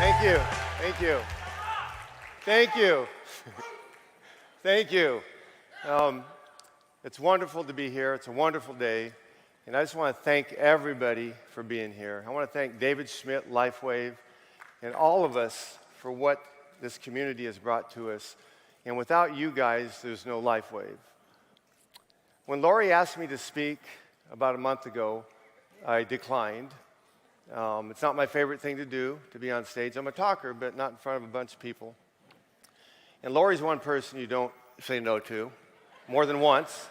Thank you. Thank you. Thank you. Thank you. It's wonderful to be here. It's a wonderful day. And I just want to thank everybody for being here. I want to thank David Schmidt, LifeWave, and all of us for what this community has brought to us. And without you guys, there's no LifeWave. When Lori asked me to speak about a month ago, I declined. It's not my favorite thing to do, to be on stage. I'm a talker, but not in front of a bunch of people. And Lori's one person you don't say no to, more than once.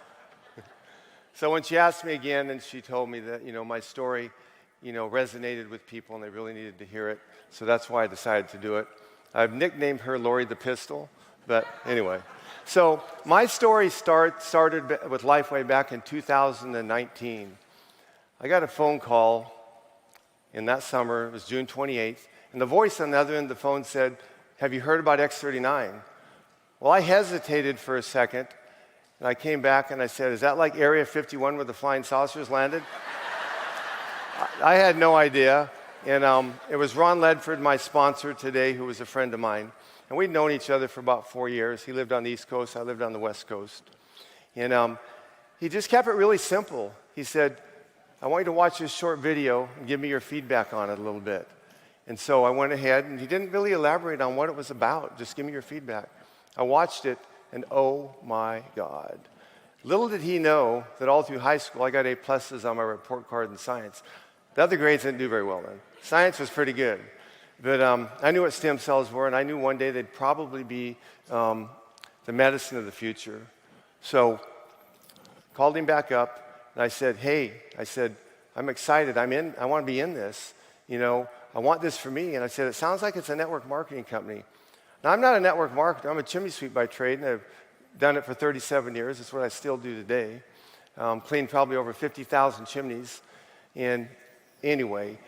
So when she asked me again, and she told me that, my story, resonated with people and they really needed to hear it. So that's why I decided to do it. I've nicknamed her Lori the Pistol, but anyway. So my story started with LifeWave back in 2019. I got a phone call in that summer. It was June 28th. And the voice on the other end of the phone said, "Have you heard about X-39? Well, I hesitated for a second. And I came back and I said, "Is that like Area 51 where the flying saucers landed?" I had no idea. And it was Ron Ledford, my sponsor today, who was a friend of mine. And we'd known each other for about 4 years. He lived on the East Coast. I lived on the West Coast. And he just kept it really simple. He said, "I want you to watch this short video and give me your feedback on it a little bit." And so I went ahead, and he didn't really elaborate on what it was about. Just give me your feedback. I watched it. And oh my God, little did he know that all through high school I got A+ on my report card in science. The other grades didn't do very well then. Science was pretty good. But I knew what stem cells were, and I knew one day they'd probably be the medicine of the future. So called him back up, and I said, "Hey," I said, "I'm excited. I want to be in this. I want this for me." And I said, "It sounds like it's a network marketing company." Now, I'm not a network marketer. I'm a chimney sweep by trade, and I've done it for 37 years. It's what I still do today. Cleaned probably over 50,000 chimneys. And anyway,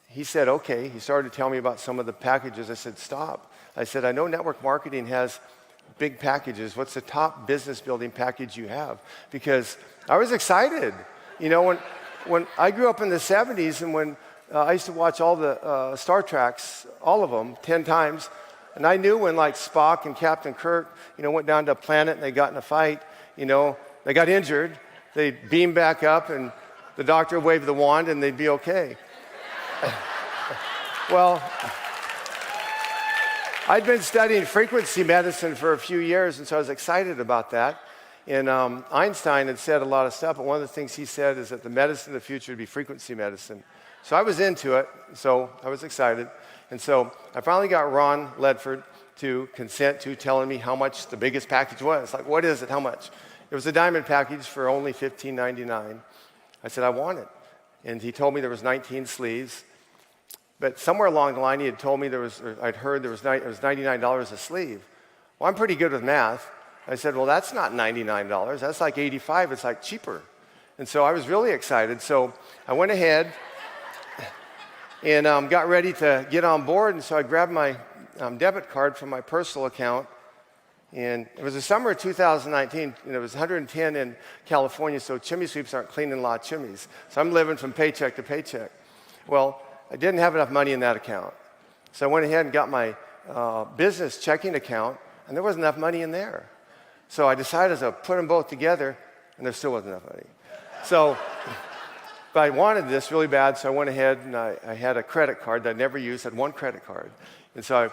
he said, okay. He started to tell me about some of the packages. I said, "Stop." I said, "I know network marketing has big packages. What's the top business building package you have?" Because I was excited. When I grew up in the 70s, and when I used to watch all the Star Treks, all of them, 10 times. And I knew when like Spock and Captain Kirk, went down to a planet and they got in a fight, they got injured, they'd beam back up and the doctor would wave the wand and they'd be okay. Well, I'd been studying frequency medicine for a few years, and so I was excited about that. And Einstein had said a lot of stuff, but one of the things he said is that the medicine of the future would be frequency medicine. So I was into it, so I was excited. And so I finally got Ron Ledford to consent to telling me how much the biggest package was. Like, what is it? How much? It was a diamond package for only $15.99. I said, "I want it." And he told me there was 19 sleeves. But somewhere along the line, he had told me I'd heard it was $99 a sleeve. Well, I'm pretty good with math. I said, "Well, that's not $99. That's like $85. It's like cheaper." And so I was really excited. So I went ahead and got ready to get on board. And so I grabbed my debit card from my personal account. And it was the summer of 2019, and it was 110 in California, so chimney sweeps aren't cleaning a lot of chimneys. So I'm living from paycheck to paycheck. Well, I didn't have enough money in that account. So I went ahead and got my business checking account, and there wasn't enough money in there. So I decided to put them both together, and there still wasn't enough money. So but I wanted this really bad, so I went ahead and I had a credit card that I never used. I had one credit card. And so I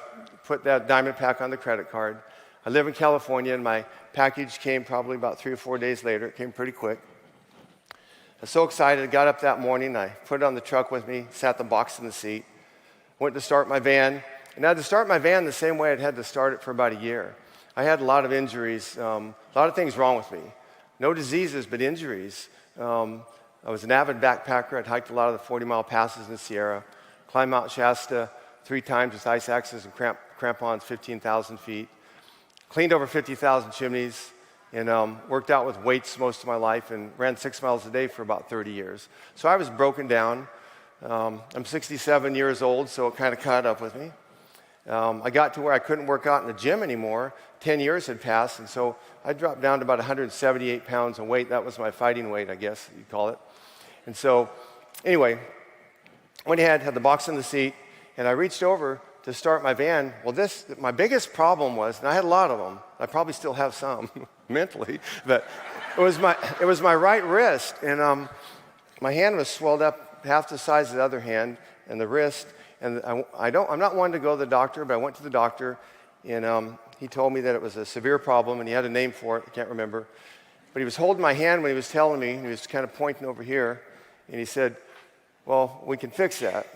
put that diamond pack on the credit card. I live in California, and my package came probably about 3 or 4 days later. It came pretty quick. I was so excited. I got up that morning. I put it on the truck with me, sat the box in the seat, went to start my van. And I had to start my van the same way I'd had to start it for about a year. I had a lot of injuries, a lot of things wrong with me. No diseases, but injuries. I was an avid backpacker. I'd hiked a lot of the 40-mile passes in the Sierra, climbed Mount Shasta 3 times with ice axes and crampons, 15,000 feet, cleaned over 50,000 chimneys, and worked out with weights most of my life and ran 6 miles a day for about 30 years. So I was broken down. I'm 67 years old, so it kind of caught up with me. I got to where I couldn't work out in the gym anymore. 10 years had passed, and so I dropped down to about 178 pounds in weight. That was my fighting weight, I guess you'd call it. And so, anyway, went ahead, had the box in the seat, and I reached over to start my van. Well, my biggest problem was, and I had a lot of them. I probably still have some mentally, but it was my right wrist, and my hand was swelled up half the size of the other hand, and the wrist. And I'm not one to go to the doctor, but I went to the doctor, and he told me that it was a severe problem, and he had a name for it. I can't remember. But he was holding my hand when he was telling me, and he was kind of pointing over here, and he said, well, we can fix that.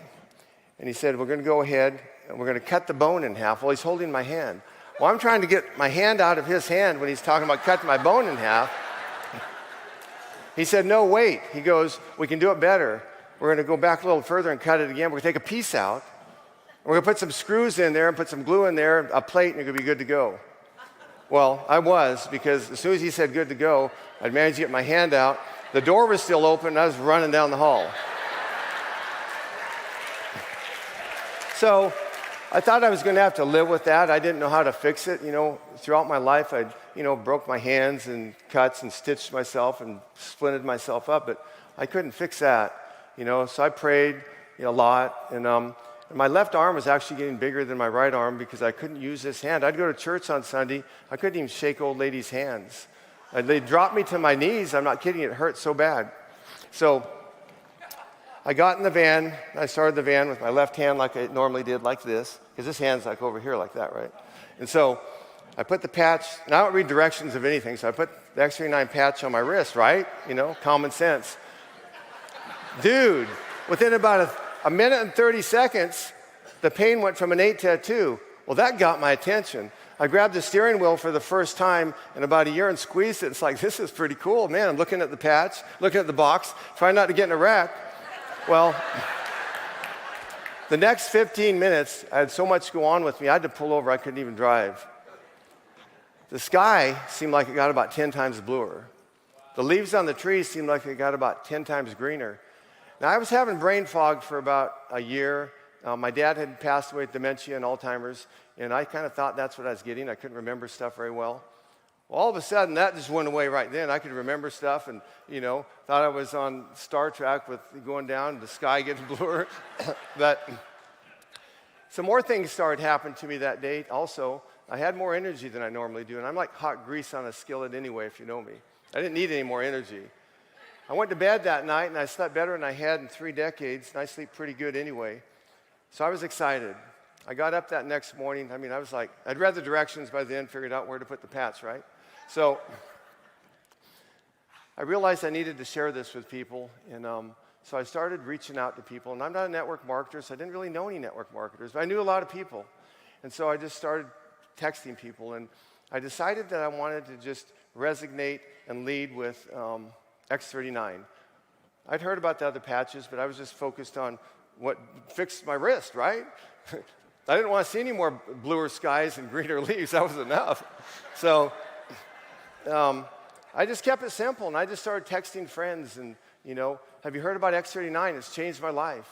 And he said, we're going to go ahead, and we're going to cut the bone in half. Well, he's holding my hand. Well, I'm trying to get my hand out of his hand when he's talking about cutting my bone in half. He said, no, wait. He goes, we can do it better. We're going to go back a little further and cut it again. We're going to take a piece out. We're going to put some screws in there and put some glue in there, a plate, and you're going to be good to go. Well, I was, because as soon as he said good to go, I'd managed to get my hand out. The door was still open, and I was running down the hall. So I thought I was going to have to live with that. I didn't know how to fix it. Throughout my life, I'd, broke my hands and cuts and stitched myself and splinted myself up, but I couldn't fix that. So I prayed a lot, and my left arm was actually getting bigger than my right arm because I couldn't use this hand. I'd go to church on Sunday. I couldn't even shake old ladies' hands. They'd drop me to my knees. I'm not kidding. It hurt so bad. So I got in the van. I started the van with my left hand like I normally did, like this, because this hand's like over here like that, right? And so I put the patch, and I don't read directions of anything, so I put the X39 patch on my wrist, right? Common sense. Dude, within about a minute and 30 seconds, the pain went from an 8 to a 2. Well, that got my attention. I grabbed the steering wheel for the first time in about a year and squeezed it. It's like, this is pretty cool. Man, I'm looking at the patch, looking at the box, trying not to get in a wreck. Well, the next 15 minutes, I had so much go on with me, I had to pull over. I couldn't even drive. The sky seemed like it got about 10 times bluer. The leaves on the trees seemed like they got about 10 times greener. Now, I was having brain fog for about a year. My dad had passed away with dementia and Alzheimer's, and I kind of thought that's what I was getting. I couldn't remember stuff very well. Well, all of a sudden, that just went away right then. I could remember stuff and, thought I was on Star Trek with going down, the sky getting bluer. But some more things started happening to me that day also. I had more energy than I normally do, and I'm like hot grease on a skillet anyway, if you know me. I didn't need any more energy. I went to bed that night, and I slept better than I had in 3 decades, and I sleep pretty good anyway. So I was excited. I got up that next morning. I was like, I'd read the directions by then, figured out where to put the patch, right? So I realized I needed to share this with people, and so I started reaching out to people. And I'm not a network marketer, so I didn't really know any network marketers, but I knew a lot of people. And so I just started texting people, and I decided that I wanted to just resonate and lead with X39. I'd heard about the other patches, but I was just focused on what fixed my wrist, right? I didn't want to see any more bluer skies and greener leaves. That was enough. So I just kept it simple, and I just started texting friends and, have you heard about X39? It's changed my life.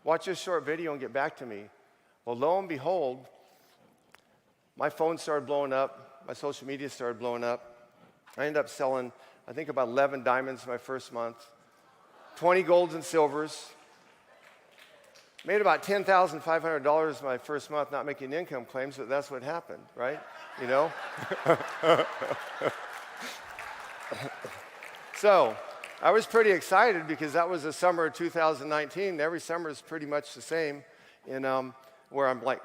Watch this short video and get back to me. Well, lo and behold, my phone started blowing up. My social media started blowing up. I ended up selling, I think, about 11 diamonds my first month, 20 golds and silvers. Made about $10,500 my first month not making income claims, but that's what happened, right? So I was pretty excited because that was the summer of 2019. Every summer is pretty much the same, where I'm like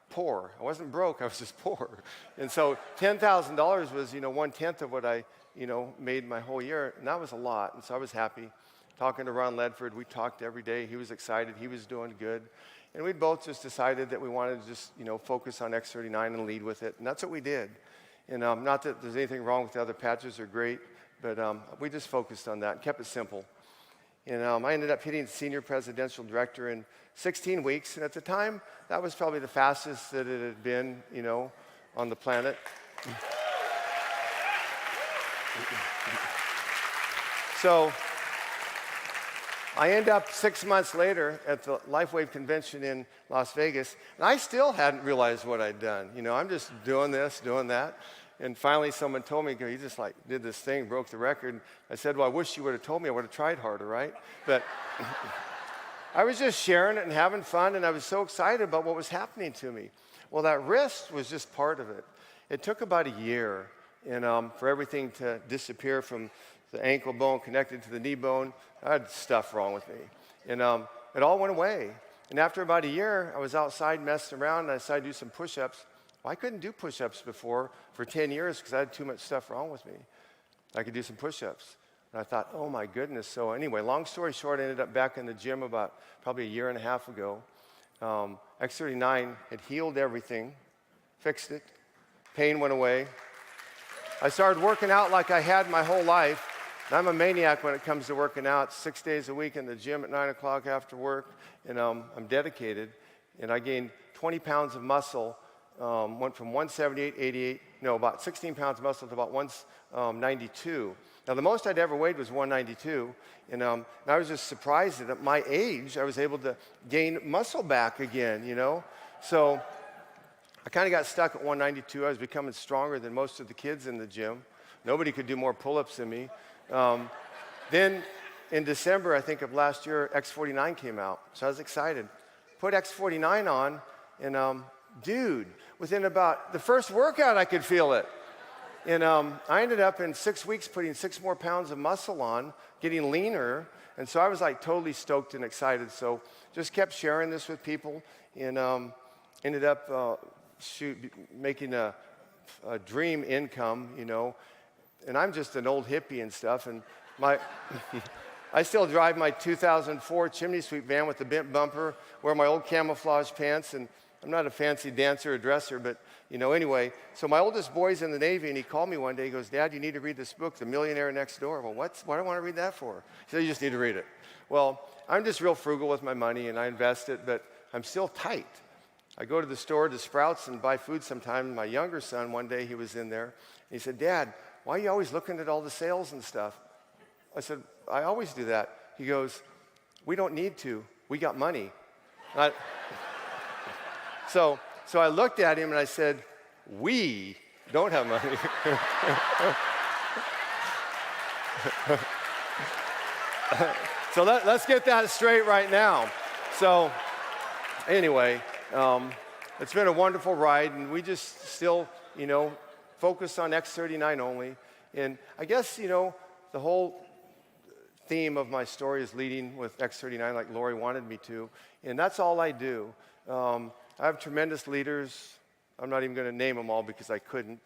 poor. I wasn't broke, I was just poor. And so $10,000 was, 1/10 of what I, made my whole year, and that was a lot. And so I was happy. Talking to Ron Ledford, we talked every day. He was excited. He was doing good. And we both just decided that we wanted to just, focus on X39 and lead with it. And that's what we did. And not that there's anything wrong with the other patches. They're great. But we just focused on that and kept it simple. And I ended up hitting senior presidential director in 16 weeks. And at the time, that was probably the fastest that it had been, on the planet. So I end up 6 months later at the LIFEWAVE Convention in Las Vegas, and I still hadn't realized what I'd done. I'm just doing this, doing that. And finally someone told me, you just did this thing, broke the record. I said, well, I wish you would have told me. I would have tried harder, right? But I was just sharing it and having fun, and I was so excited about what was happening to me. Well, that wrist was just part of it. It took about a year for everything to disappear from the ankle bone connected to the knee bone. I had stuff wrong with me. And it all went away. And after about a year, I was outside messing around, and I decided to do some push-ups. Well, I couldn't do push-ups before for 10 years because I had too much stuff wrong with me. I could do some push-ups. And I thought, oh my goodness. So anyway, long story short, I ended up back in the gym about probably a year and a half ago. X39 had healed everything, fixed it. Pain went away. I started working out like I had my whole life. And I'm a maniac when it comes to working out. 6 days a week in the gym at 9 o'clock after work. And I'm dedicated. And I gained 20 pounds of muscle. Went from 178, about 16 pounds of muscle to about 192. Now, the most I'd ever weighed was 192, and I was just surprised that at my age, I was able to gain muscle back again, So I kind of got stuck at 192. I was becoming stronger than most of the kids in the gym. Nobody could do more pull-ups than me. Then in December, I think, of last year, X49 came out, so I was excited. Put X49 on, and dude, within about the first workout, I could feel it. And I ended up in 6 weeks putting 6 more pounds of muscle on, getting leaner. And so I was like totally stoked and excited. So just kept sharing this with people and ended up making a dream income, And I'm just an old hippie and stuff. And I still drive my 2004 Chimney Sweep van with the bent bumper, wear my old camouflage pants, and I'm not a fancy dancer or dresser, but, anyway. So my oldest boy's in the Navy, and he called me one day. He goes, Dad, you need to read this book, The Millionaire Next Door. Well, what do I want to read that for? He said, you just need to read it. Well, I'm just real frugal with my money, and I invest it, but I'm still tight. I go to the store, to Sprouts, and buy food sometimes. My younger son, one day, he was in there, and he said, Dad, why are you always looking at all the sales and stuff? I said, I always do that. He goes, we don't need to. We got money. So I looked at him and I said, we don't have money. So let's get that straight right now. So anyway, it's been a wonderful ride, and we just still, focus on X39 only. And I guess, the whole theme of my story is leading with X39 like Lori wanted me to, and that's all I do. I have tremendous leaders. I'm not even going to name them all because I couldn't.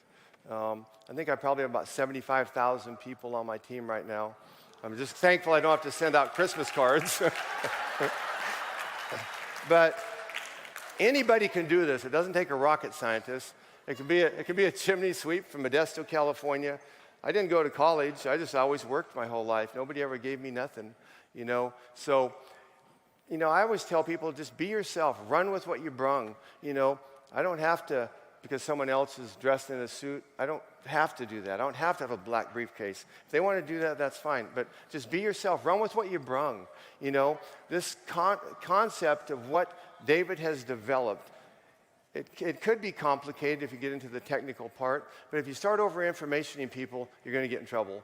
I think I probably have about 75,000 people on my team right now. I'm just thankful I don't have to send out Christmas cards. But anybody can do this. It doesn't take a rocket scientist. It could be a chimney sweep from Modesto, California. I didn't go to college. I just always worked my whole life. Nobody ever gave me nothing, So, I always tell people, just be yourself. Run with what you brung. I don't have to, because someone else is dressed in a suit, I don't have to do that. I don't have to have a black briefcase. If they want to do that, that's fine. But just be yourself. Run with what you brung. This concept of what David has developed, it could be complicated if you get into the technical part, but if you start over-informationing people, you're going to get in trouble.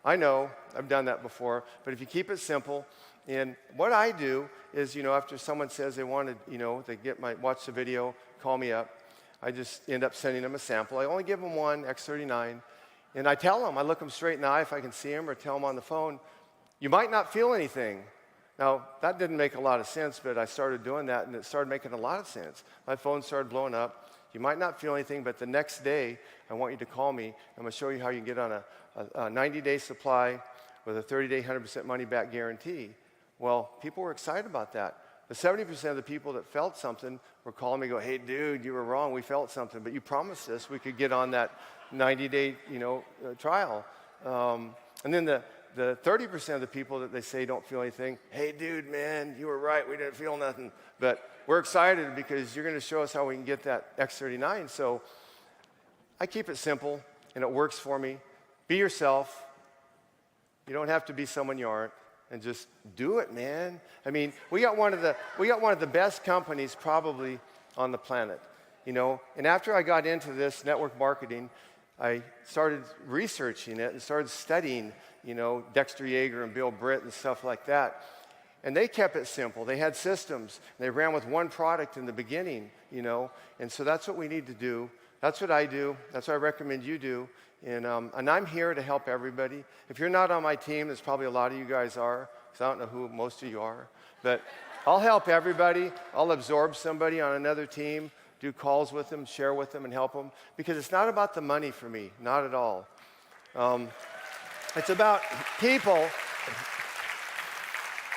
I know, I've done that before, but if you keep it simple, and what I do is, after someone says they wanted, they watch the video, call me up, I just end up sending them a sample. I only give them one, X39, and I tell them, I look them straight in the eye if I can see them, or tell them on the phone, you might not feel anything. Now, that didn't make a lot of sense, but I started doing that, and it started making a lot of sense. My phone started blowing up. You might not feel anything, but the next day, I want you to call me. I'm going to show you how you can get on a 90-day supply with a 30-day, 100% money-back guarantee. Well, people were excited about that. The 70% of the people that felt something were calling me, go, hey, dude, you were wrong. We felt something, but you promised us we could get on that 90-day, trial. And then the 30% of the people that they say don't feel anything, hey, dude, man, you were right. We didn't feel nothing. But we're excited because you're going to show us how we can get that X39. So I keep it simple, and it works for me. Be yourself. You don't have to be someone you aren't. And just do it, man. I mean, we got one of the best companies probably on the planet, And after I got into this network marketing, I started researching it and started studying, Dexter Yeager and Bill Britt and stuff like that. And they kept it simple. They had systems. They ran with one product in the beginning, you know. And so that's what we need to do. That's what I do. That's what I recommend you do. And I'm here to help everybody. If you're not on my team, there's probably a lot of you guys are, because I don't know who most of you are. But I'll help everybody. I'll absorb somebody on another team, do calls with them, share with them, and help them. Because it's not about the money for me, not at all. It's about people.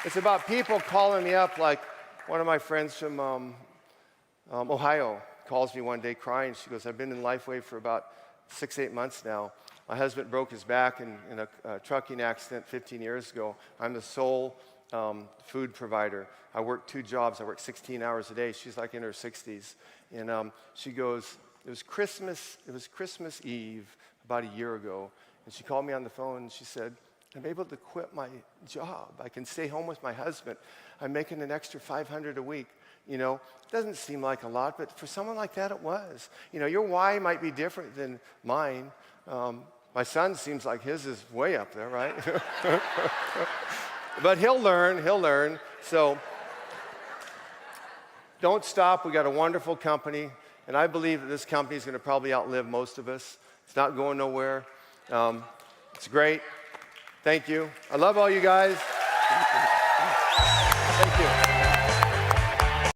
It's about people calling me up, like one of my friends from Ohio calls me one day crying. She goes, I've been in LifeWave for about 6-8 months now. My husband broke his back in a trucking accident 15 years ago. I'm the sole food provider. I work 2 jobs. I work 16 hours a day. She's like in her 60s. And she goes, it was Christmas Eve about a year ago. And she called me on the phone and she said, I'm able to quit my job. I can stay home with my husband. I'm making an extra $500 a week. You know, it doesn't seem like a lot, but for someone like that, it was. You know, your why might be different than mine. My son seems like his is way up there, right? But he'll learn. So don't stop. We got a wonderful company, and I believe that this company is going to probably outlive most of us. It's not going nowhere. It's great. Thank you. I love all you guys.